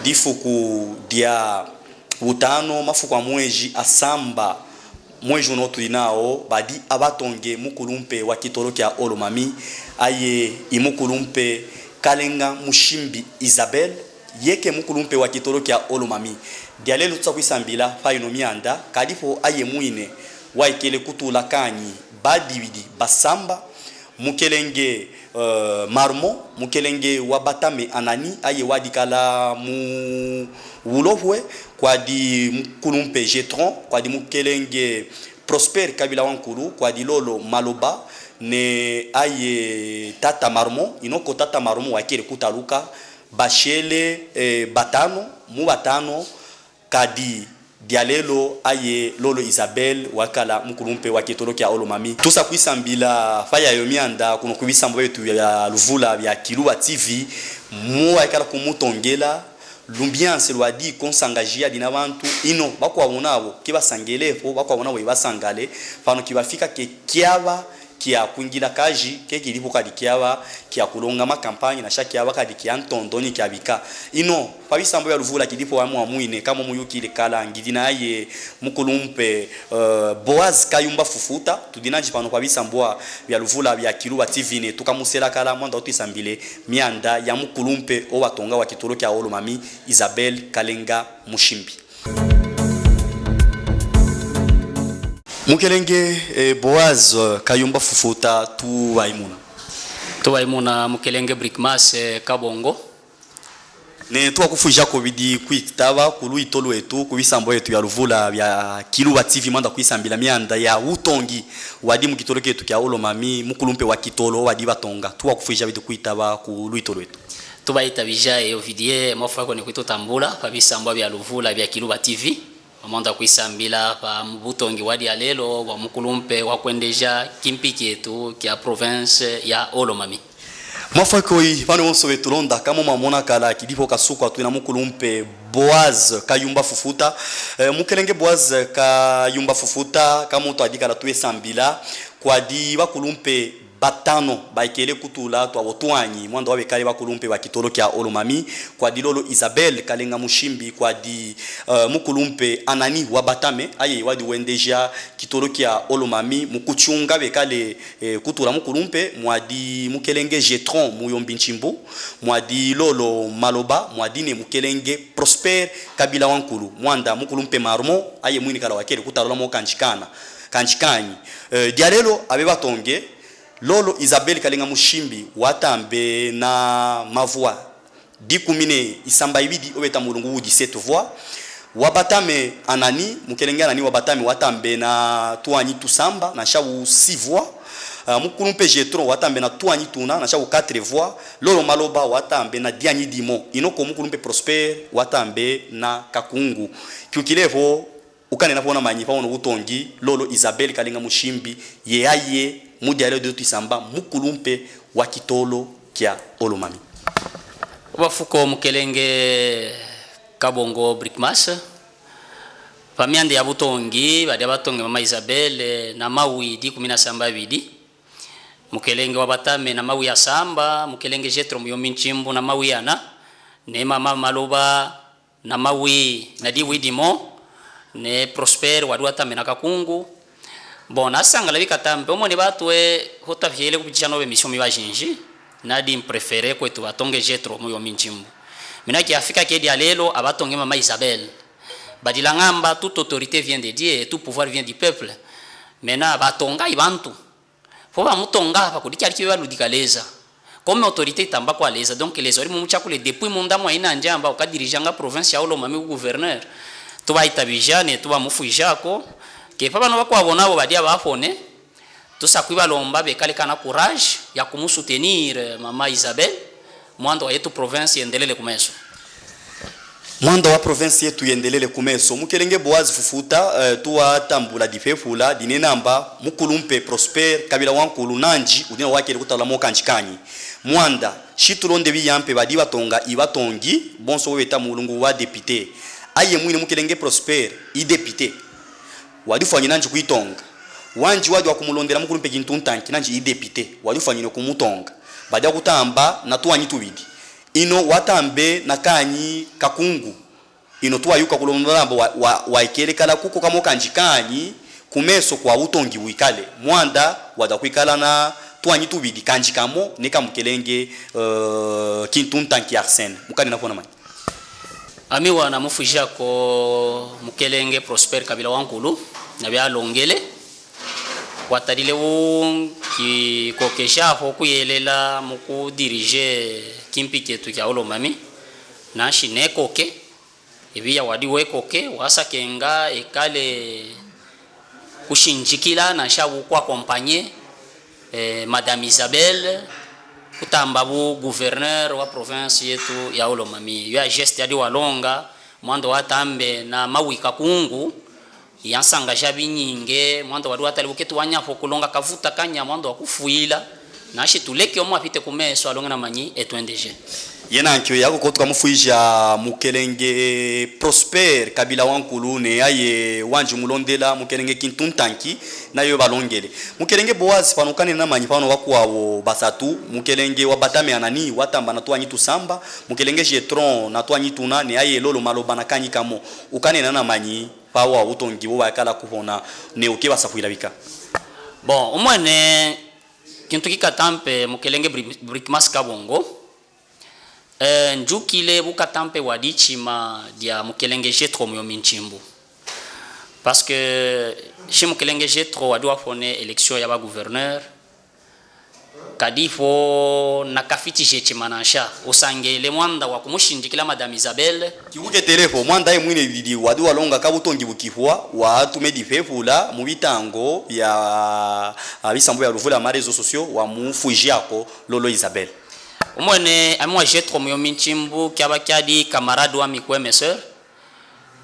difuku dia utano mafuku mweji asamba mweji unotuli nao badi abatonge mukulumpe wa kitolo kya Olomami aye imukulumpe Kalenga Mushimbi Isabel yeke mukulumpe wa kitolo kya Olomami dialelo tsakuisambila faino mianda kadipo aye muine waikele kutula kanyi badibidi basamba mukelenge marmo mukelenge wabatame anani aye wadikala mu wulohwe kwa di mukulumpe jetron kwa di mukelenge Prosper Kabila Wankulu kwa di lolo maloba ne aye tata marmo inoko tata marmo wakele kutaluka bashele batano mu batano kadi dialelo aye lolo Isabel wakala mukulumpe wa kitolo kya Olomami tusa kuisambila faya yomianda kuno kubisambo yetu ya Luvula ya Kiluba TV mu wakala kumutongela lumbiance lwadi konsangajia dina bantu ino bakwa bonabo kibasangelepo bakwa bonabo ibasangale fano kibafika ke kiaba kia kuingira kaji keki ilipo kadi kiaba kia kulonga makampanya na shaki aba kadi kia ntondoni kia bika ino pabisambo ya Luvula kilipo wa muine kama muyuki ile kala ngidina ye mukulumpe Boaz Kayumba Fufuta tudinaji pano pabisambo ya Luvula ya Kiluba TV ne tukamusela kala mwanda otisambile mianda ya mukulumpe o watonga wa kitolo kya Olomami Isabel Kalenga Mushimbi mukelenge Boaz Kayumba Fufuta tuwaimuna mukelenge Brickmas Kabongo ne tuwakufuja ko bidi kwitaba kulu itolo etu kubisambo yetu ya Luvula ya Kiluba TV manda kuisambila mianda ya utongi wadi mu kitolo ketu kya Olomami mukulumpe wa kitolo wadi batonga tuwakufuja bidi kwitaba kulu itolo etu tubaita bijaye ovidie mofako ni kwitotambula pabisambo ya Luvula ya Kiluba TV amonda kuisambila pa mubutongi wadi alelo wa mukulumpe wa kwendeja kimpiki yetu kia province ya Olomami mafako yi pano wonso betulonda kama mamona kala kidipo kasuko atuna mukulumpe Boaz Kayumba Fufuta mukelenge Boaz Kayumba Fufuta kama mtu adikala tuesambila kwa di bakulumpe batano baikele kutula twa botwanyi mwanda wa bekale bakulumpe ba kitolo kya Olomami kwa di lolo Isabel Kalenga Mushimbi kwa di mukulumpe Anani wa Batame aye wadi wendeja kitolo kya Olomami mukuchunga bekale kutula mukulumpe mwadi mukelenge Jetron Muyombi Nchimbu mwadi lolo Maloba mwadi ne mukelenge Prosper Kabila Wankulu mwanda mukulumpe Marmo aye mwini kala wakele kutalola mo kanchikanyi dialelo abeba tonge lolo Isabel Kalenga Mushimbi watambe na mavua dikumine isamba ibidi obeta mulungu 17 voix wabatame Anani mukelenge Anani wabatame watambe na tuanyi tusamba na shawu 6 voix mukulumpe Jetron watambe na tuanyi tuna na shawu 4 voix lolo Maloba watambe na dianyi dimo inoko mukulumpe Prosper watambe na kakungu kyukilevo ukane napona manyipa ono utongi lolo Isabel Kalenga Mushimbi yeaye mudiale de tisamba mukulumpe wa kitolo kya Olomami wafuko mukelenge Kabongo Brickmas pamiande ya butongi badi abatonge mama Isabel na mawi di 17 mukelenge wabatame na mawi ya samba mukelenge Jetro Muyombi Nchimbu na mawi ana ne mama Maloba na mawi na di widimo ne Prosper wadwata menaka kungu bona sangala bikatambe omone batwe hotavyele kubichano be mission mibajinji nadi préféré kwetu batonge Jetro Muyombi Nchimbu minaki afika kedi alelo abatonge mama Isabel badila ngamba toute autorité vient de Dieu et tout pouvoir vient du peuple mena batonga ibantu fo ba mutonga pa kudiki alikiwe baludikaleza comme autorité tamba kwa leza donc les ori mucha kule depuis munda mwa ina njamba ukadiriganga province ya Olomami gouverneur tuba itabijane tuba mufujako ke papa no bakwa bonabo badia bafone tusakwiba lomba bekale kana courage ya kumusoutenir mama Isabel mwando yetu province yendelele kumeso mwando wa province yetu yendelele kumeso mukelenge Boaz Fufuta tuwa tambula difefula dinenamba mukulumpe Prosper Kabila Wankulu nanji udina wakele kutala mo kanchikanyi mwanda shitulonde biyampe badi batonga ibatongi bonso weta mulungu wa député aye mwine mukelenge Prosper i député wadifanya nanji kuitonga wanji wadi wakumulondera mukulumpe kintuntanki nanji i député wadifanya kumutonga badia kutamba na tuanyi tubidi ino watambe na kanyi kakungu ino tuwa yuka kulombalamba wa ikele kala kuko kamo kanjikanyi kumeso kwa utongi wikale mwanda wada kwikala na tuanyi tubidi kanjikamo neka mukelenge kintuntanki Arsène mukani nakona mani ami wana mufujia ko mukelenge Prosper Kabila wankulu na bya longele watadile wo ki kokesha ho kuyelela muku dirige kimpike tu kya Olomami na shineko ke ibiya wadi weko ke wasakenga ekale kushinjikila na shabu kwa kompanye Madame Isabelle kutamba bu gouverneur wa province yetu ya Olomami ya geste ya walonga mwando watambe na mawika kungu yansanga jabi nyinge mwando wadu watalibuketu wanyafo kulonga kavuta kanya mwando wakufuila na shi tuleke omo apite kumeso alonga na manyi etwendeje yena nkyo yako ko tukamufuija mukelenge Prosper Kabila wankulu ne aye wanji mulondela mukelenge kintuntanki nayo balongele mukelenge Boaz panokane na manyi pano wakuawo basatu mukelenge wabatame anani watamba na twanyi tusamba mukelenge Jetron na twanyi tuna ne aye lolo maloba na kanyi kamo ukane na manyi pawa utongi bo bakala kubona ne ukeba safuira bika bon omwene kintu kikatampe mukelenge Brikmas Kabongo njukile bukatampe wadichima dia mukelenge Jetro Myominchimbu parce que chez mukelenge Jetro wadi wafone election ya ba gouverneur kadifo nakafiti jechimanansha usangele mwanda wa kumushinjikila Madame Isabelle kibuke telefo mwanda ye mwine didi wadi walonga kabutongi bukifwa wa tumedifefula mu bitango ya abisambo ya ruvula ma réseaux sociaux wa mufujiako lolo Isabelle umwene amwa Jetro Myominchimbu kyaba kyadi camarade wa mikweme sœur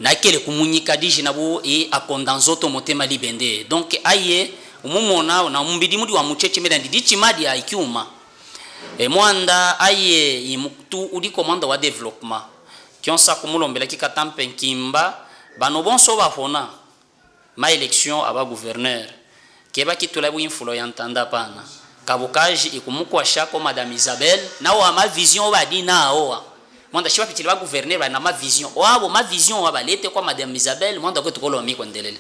na kele kumunyika diji nabu e akondanzoto motema libende donc aye umumona na mumbidi mudi wa mucheche meda ndichi madi ya ikiuma mwanda aye imuktu udi komanda wa development kionsa kumulombela kikatampe nkimba bano bonso bafona ma election aba gouverneur keba kitula bu influence yantanda pana kabukaji ikumukwa shako Madame Isabelle na wa ma vision badi nao mwanda shiwa pitili ba gouverneur na ma vision wabo ma vision wa balete kwa Madame Isabelle mwanda ko tukolo mi kwendelele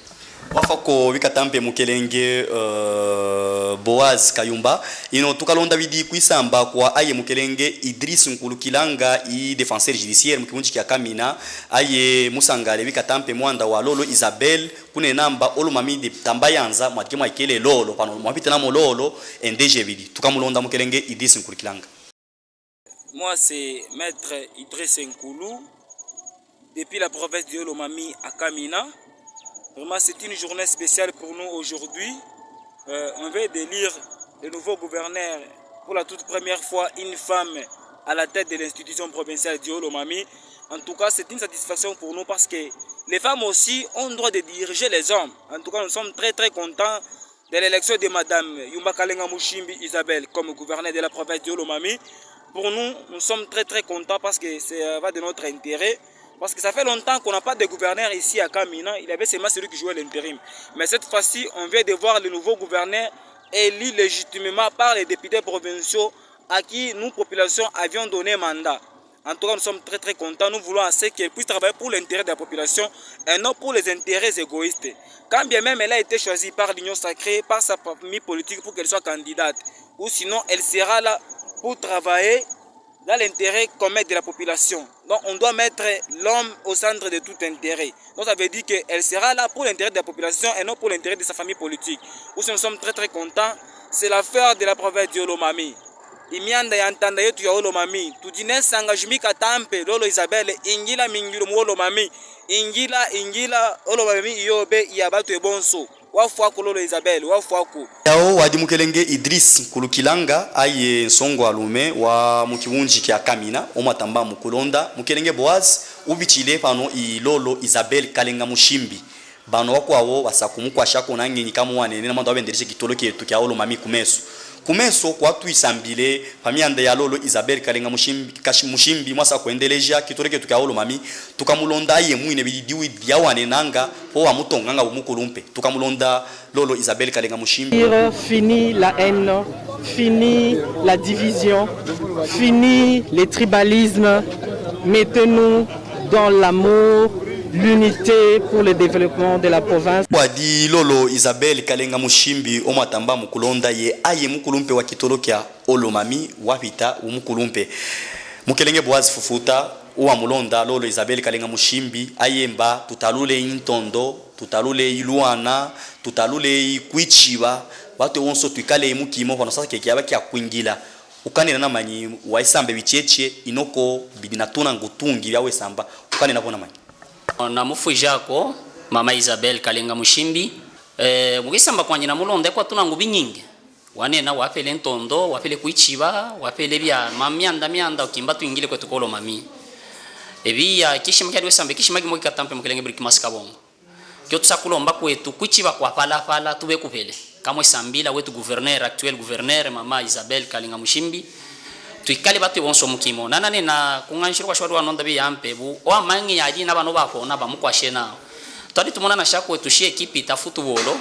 wafako wikatampe mukelenge Boaz Kayumba ino tukalonda bidi kuisamba kwa aye mukelenge Idris Nkulukilanga i défenseur judiciaire mkimunji kya Kamina aye musangale wikatampe mwanda wa lolo Isabelle kune namba Olomami de tambayanza mwatikema ikele lolo pano mwapita na mololo NDG bidi tukamulonda mukelenge Idris Nkulukilanga. Moi c'est maître Idriss Nkoulou depuis la province de Olomami à Kamina. Vraiment, c'est une journée spéciale pour nous aujourd'hui. On vient d'élire le nouveau gouverneur, pour la toute première fois, une femme à la tête de l'institution provinciale de Olomami. En tout cas, c'est une satisfaction pour nous parce que les femmes aussi ont le droit de diriger les hommes. En tout cas, nous sommes très très contents de l'élection de Madame Yumba Kalenga Mushimbi Isabelle comme gouverneur de la province de Olomami. Pour nous, nous sommes très très contents parce que ça va de notre intérêt. Parce que ça fait longtemps qu'on n'a pas de gouverneur ici à Kamina. Il y avait seulement celui qui jouait l'intérim. Mais cette fois-ci, on vient de voir le nouveau gouverneur élu légitimement par les députés provinciaux à qui nous, population, avions donné mandat. En tout cas, nous sommes très très contents. Nous voulons assez qu'elle puisse travailler pour l'intérêt de la population et non pour les intérêts égoïstes. Quand bien même elle a été choisie par l'Union sacrée, par sa famille politique pour qu'elle soit candidate. Ou sinon, elle sera là pour travailler dans l'intérêt commun de la population. Donc on doit mettre l'homme au centre de tout intérêt. Donc ça veut dire qu'elle sera là pour l'intérêt de la population et non pour l'intérêt de sa famille politique. Nous sommes très très contents. C'est l'affaire de la province de Olomami. Imianda yantanda yetu ya Olomami. Tudine sangajimi katampe lolo Isabelle ingila mingilo mu Olomami. Ingila Olomami iyobe yabatu ebonso. Wafuako lolo Isabelle wafuako yao wadi mukelenge Idris Nkulukilanga aye nsongo alume wa mukiwunji kya Kamina omatamba mukulonda mukelenge Boaz ubichile pano ilolo Isabelle Kalenga Mushimbi bano wako awo basakumukwa shako nangenyi kama wanene na mando abendereshe kitolo kyetu kya Olomami kumeso kumeso kwa tuisambile pamianda ya lolo Isabel Kalenga Mushimbi mwasa kuendeleja kitoleke tuka Olomami tukamulonda ye mwine bidiwi diawane nanga po amutonganga umukulumpe tukamulonda lolo Isabel Kalenga Mushimbi. Fini la haine, fini la division, fini les tribalismes, mettez-nous dans l'amour, l'unité pour le développement de la province. Wadi lolo Isabel Kalenga Mushimbi omatamba mukulonda ye aye mukulumpe wa kitolokya Olomami wapita umukulumpe mukelenge Boaz Fufuta uwa mulonda lolo Isabel Kalenga Mushimbi ayemba tutalule intondo tutalule iluana tutalule ikwichiba watu wonso tukale mukimo kwa sasa kekiaba kya kwingila ukanena na manyi waisambe bicheche inoko bidinatuna ngutungi yawe samba ukanena bona manyi na mufu jako mama Isabel Kalenga Mushimbi mugisamba kwanje na mulonde kwa tuna ngubi nyingi wanena wapele ntondo wapele kuichiba wapele bya mianda ukimba tuingile kwetu ko Olomami ebiya kishima kyadwe sambe kishima kimo katampe mukelenge Brikmas Kabongo kyo tusakulomba kwetu kuichiba kwa pala tube kupele kamwe sambila wetu gouverneur actuel gouverneur mama Isabel Kalenga Mushimbi tuikale batu bonso mukimo nanane na kunganshiro kwa shwari wanonda bi yampebu o amangi yaji na bano bako na bamukwashe nao twali tumona na shako tushie ekipi tafutu bolo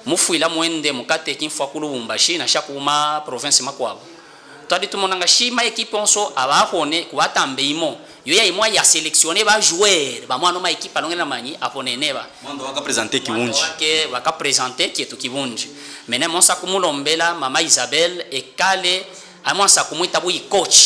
mufuila mwende mukate kimfwa kulubumbashi na shakuma province makwabo twali tumona nga shima ekipi onso abahone kubatambe imo yo ya imwa ya sélectionner ba joueur ba mwana ma ekipa longe na manyi apone neba mwando waka présenter kiwunji ke waka présenter kietu kiwunji mene monsa kumulombela mama Isabel ekale amansa kumuita bui coach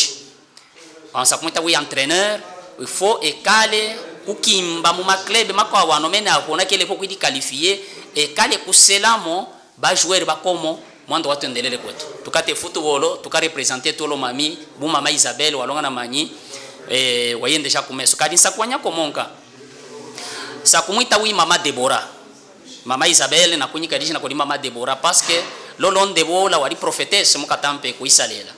amansa kumuita bui entraîneur il faut ekale kukimba mu club makwa wanomena akona kele faut kwidi qualifier ekale kuselamo ba joueur bakomo mwando watu endelele kwetu tukate football tukarepresenter tolo mami bu mama Isabel walonga na manyi wayendesha kumeso kadinsa kwanya komonka sa kumuita bui mama Deborah mama Isabel na kunyika dijina ko mama Deborah parce que lolonde bola wali prophetesse mukatampe kuisalela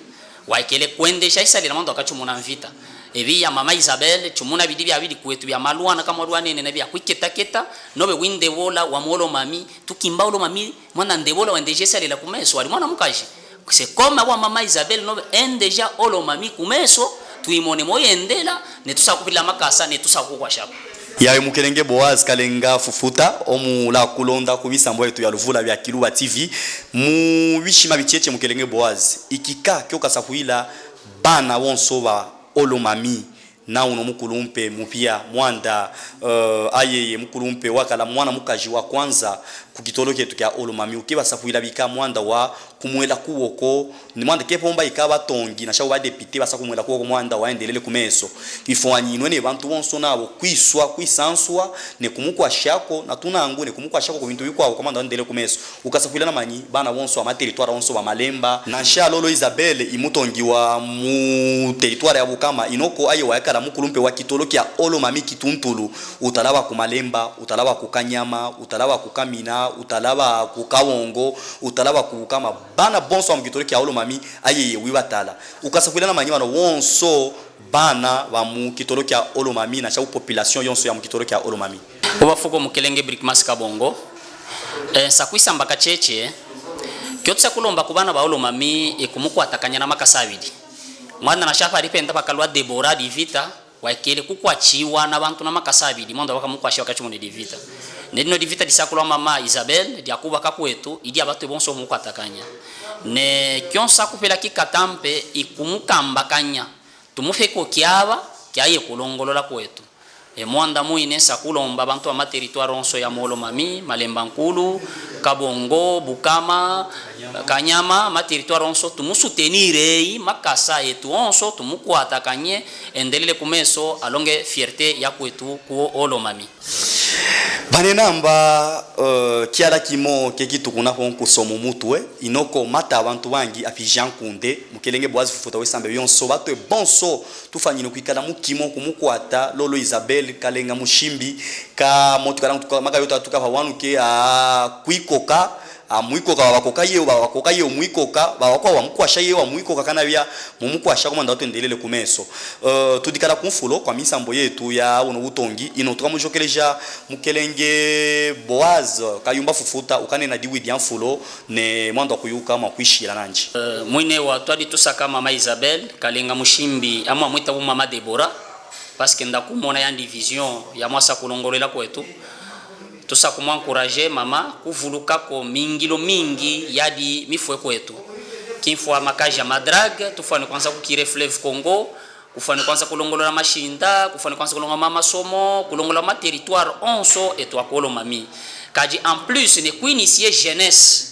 waikele kuendesha isalela mando akachumuna mvita ebi ya mama Isabel chumuna bidibya bidi kwetu bya maluana kama rwanene na bya kwiketa nobe winde bola wa molo mami tukimba Olomami mwana ndebola wendeje salela kumeso wali mwana mukaji c'est comme wa mama Isabel nobe endeja Olomami kumeso tuimone moyendela ne tusakupila makasa ne tusakukwa shako yawe mukelenge Boaz Kalenga Fufuta omula kulonda kubisambo yetu ya Luvula bya Kiluba TV mu bishima bicheche mukelenge Boaz ikika kyo kasakuila bana wonso ba Olomami na uno mukulumpe mupia mwanda ayeye mukulumpe wakala mwana mukaji wa kwanza kukitoloke tukia Olomami ukiba safuila bika mwanda wa kumwela kuwoko ni mwanda kepomba ikaba tongi na shawo ba député basa kumwela kuwoko mwanda wa endelele kumeso ifwanyi none bantu bonso nabo kwiswa kwisanswa ne kumukwa shako na tunangu ne kumukwa shako ku bintu bikwa komanda endele kumeso ukasafuila na manyi bana bonso ama territoire bonso ba Malemba na sha lolo Isabel imutongi wa mu territoire ya Bukama inoko aye wa yakala mukulumpe wa kitoloki ya Olomami kituntulu utalaba ku Malemba utalaba ku Kanyama utalaba ku Kamina utalaba ku Kawongo utalaba ku Bukama bana bonso amukitoloki ya Olomami aye wibatala ukasafuila na manyi wana wonso bana wa mukitoloki ya Olomami na cha population yonso ya mukitoloki ya Olomami obafuko mukelenge Brikmas Kabongo sakwisa mbaka cheche kyotsa kulomba kubana ba Olomami ekumukwa atakanya na makasabidi mwana na shafa alipenda bakalwa Deborah divita waikele kukwachiwa na bantu na makasabidi mondo bakamukwasha wakachumone divita ndino divita disakulwa mama Isabel diakuba kakwetu idi abatu bonso mukwa atakanya ne kyonsa kupela kikatampe ikumukambakanya tumufeko kyaba kyaye kulongolola kwetu mwanda muine sakulomba bantu ama territoire onso ya Olomami Malemba Nkulu Kabongo Bukama Kanyama ma territoire onso tumusutenire makasa yetu onso tumukwata kanye endelele kumeso alonge fierté ya kwetu ku Olomami banenamba kiala kimo kekitukuna konku somo mutwe inoko mata abantu bangi apijan kunde mukelenge Boaz Fufuta wesambe yonso bato bonso tufanyino kwikala mukimo kumukwata lolo Isabel Kalenga Mushimbi ka motukala maka yota tuka wanuke a kwikoka amuikoka bakokaye omuikoka bawakwa wamukwasha ye wamuikoka kana bya mumukwasha komanda watendelele kumeso tudikala kumfulo kwa misambo yetu ya uno butongi ino tukamujokeleja mukelenge Boaz kayumba fufuta ukane na diwi dia mfulo ne mwanda kuyuka makwishira nanji mwine wa twadi tusaka mama Isabel kalenga mushimbi amwa mwita mama Debora parce que ndakumona ya division ya mwasa kulongolela kwetu tusakumwa encourager mama kuvuluka ko mingilo mingi yadi mifwe kwetu kimfwa makaji ya madrag tufane kwanza kukire Fleuve Congo kufane kwanza kulongolola mashinda kufane kwanza kulongola mama somo kulongola ma territoire onso et toi kolo mami kaji en plus ne kuinitier jeunesse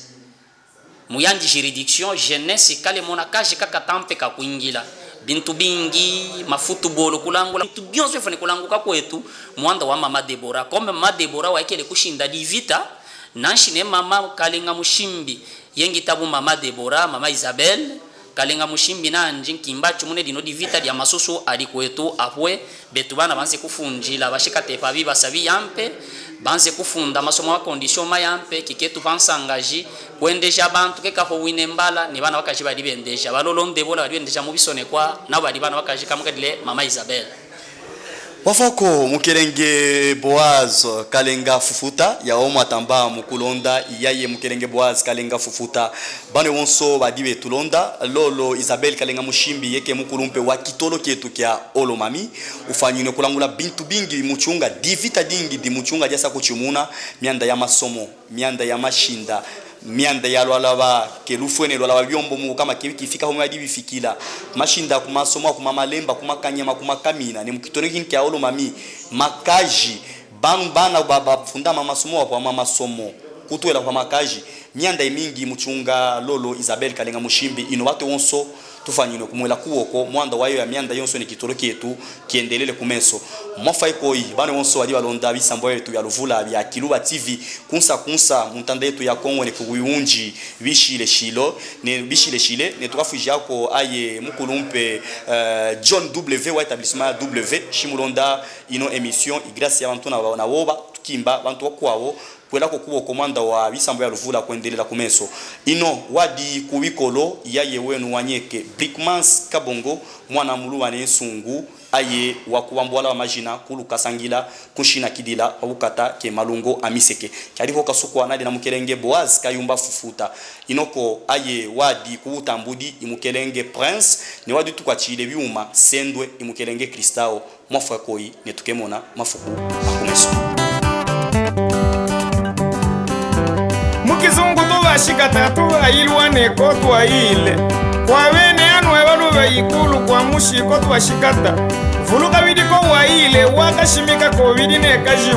muyandi juridiction jeunesse kale mona kaji kakatampe ka kuingila bintu bingi mafutubolo kulangula bintu byonse fane kulanguka kwetu mwanda wa mama Debora kombe mama Debora waikele kushinda divita nanshine mama kalenga mushimbi yengi tabu mama Debora mama Isabel kalenga mushimbi nanje nkimbacho mune dino divita dia masusu ali kwetu apwe betu bana banze kufunjila bashikate pabi basabi yampe banze kufunda masomo wa condition mayampe kiketu bansangaji kwendeja bantu kekafo winembala ni bana bakaji bali bendeja balolonde bola bali bendeja mubisone kwa na bali bana bakaji kamukadile mama Isabel wafako mukelenge Boaz kalenga fufuta ya omo atamba mukulonda yaye mukelenge Boaz kalenga fufuta bane wonso badibe tulonda lolo Isabel kalenga mushimbi yeke mukulumpe wa kitolo ketu kya olomami ufanyine kulangula bintu bingi muchunga divita dingi di muchunga jasa kuchimuna mianda ya masomo mianda ya mashinda mianda ya lwalaba kelufwene lwalaba byombo mu kama kifika ho mwadi bifikila mashinda kumasomo kumamalemba kumakanyama kumakamina ni mukitorekin kya olomami makaji bana baba funda masomo kwa masomo kutwela kwa makaji mianda mingi muchunga lolo Isabel kalenga mushimbi ino watu wonso tufanyine kumwela kuoko mwanda wayo ya mianda yonso ni kitoro kietu kiendelele kumeso mwafa ikoi bane wonso wali balonda bisambo yetu ya Luvula bya Kiluba TV kunsa muntanda yetu ya Kongo ne kuyunji bishile shile ne tukafuja ko aye mukulumpe John W wa etablissement W shimulonda ino emission igrasi ya bantu na woba tukimba bantu okwawo kwela kukubo komanda wa bisambo ya Luvula kuendelela kumeso ino wadi kuwikolo yaye wenu wanyeke Brickmans Kabongo mwana muluwa ne sungu aye wakubambwala wa majina kuluka sangila kushina kidila awukata ke malungo amiseke kyaliho kasukwa nadi na mukelenge Boaz kayumba fufuta inoko aye wadi kuutambudi imukelenge Prince ni wadi tukwachile byuma sendwe imukelenge Kristao mwafa koi netukemona mafuku akumeso mukizungu tubashikata tubayilwane ko twayile kwa bene anwe balu bayikulu kwa mushiko tubashikata vuluka bidiko wayile wakashimika ko bidine kaji